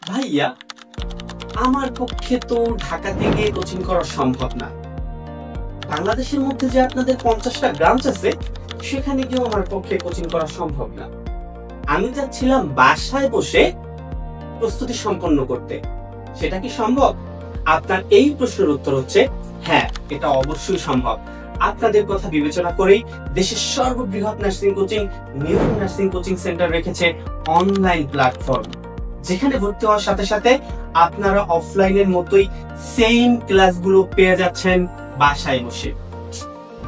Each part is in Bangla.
ভাইয়া, আমার পক্ষে তো ঢাকাতে গিয়ে কোচিং করা সম্ভব না। বাংলাদেশের মধ্যে যে আপনাদের 50টা ব্রাঞ্চ আছে, সেখানে গিয়েও আমার পক্ষে কোচিং করা সম্ভব না। আমি চাচ্ছিলাম বাসায় বসে প্রস্তুতি সম্পন্ন করতে। সেটা কি সম্ভব? আপনার এই প্রশ্নের উত্তর হচ্ছে হ্যাঁ, এটা অবশ্যই সম্ভব। আপনাদের কথা বিবেচনা করেই দেশের সর্ববৃহৎ nursing coaching new nursing coaching centre রেখেছে অনলাইন প্ল্যাটফর্ম, যেখানে ভর্তি হওয়ার সাথে সাথে আপনারা অফলাইনের মতোই সেম ক্লাসগুলো পেয়ে যাচ্ছেন বাসায় বসে।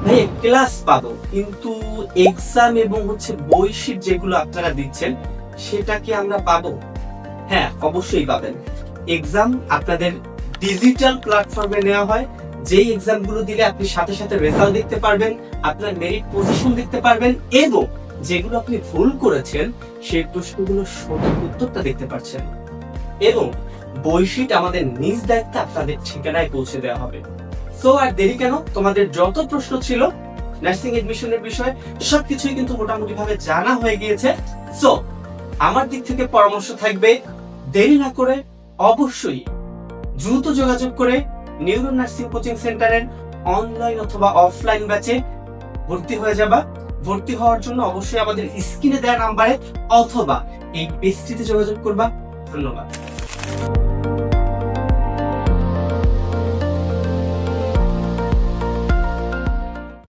ভাই ক্লাস পাবো, কিন্তু এক্সাম এবং বই-শীট যেগুলো আপনারা দিচ্ছেন সেটা কি আমরা পাবো? হ্যাঁ, অবশ্যই পাবেন। এক্সাম আপনাদের ডিজিটাল প্ল্যাটফর্মে নেওয়া হয়, যেই এক্সামগুলো দিলে আপনি সাথে সাথে রেজাল্ট দেখতে পারবেন, আপনার মেরিট পজিশন দেখতে পারবেন এবং যেগুলো আপনি ভুল করেছেন সেই প্রশ্নগুলোর সঠিক উত্তরটা দেখতে পাচ্ছেন। এবং বই-শীট আমাদের নিজ দায়িত্বে আপনাদের ঠিকানায় পৌঁছে দেওয়া হবে। সো আর দেরি কেন? তোমাদের যত প্রশ্ন ছিল নার্সিং এডমিশনের বিষয়ে সবকিছুই কিন্তু মোটামুটি ভাবে জানা হয়ে গিয়েছে। সো আমার দিক থেকে পরামর্শ থাকবে, দেরি না করে অবশ্যই দ্রুত যোগাযোগ করে নিউরো নার্সিং কোচিং সেন্টারের অনলাইন অথবা অফলাইন ব্যাচে ভর্তি হয়ে যাবা। ভর্তি হওয়ার জন্য অবশ্যই আমাদের স্ক্রিনে দেওয়া নাম্বারে অথবা এই পেজটিতে যোগাযোগ করবা। ধন্যবাদ।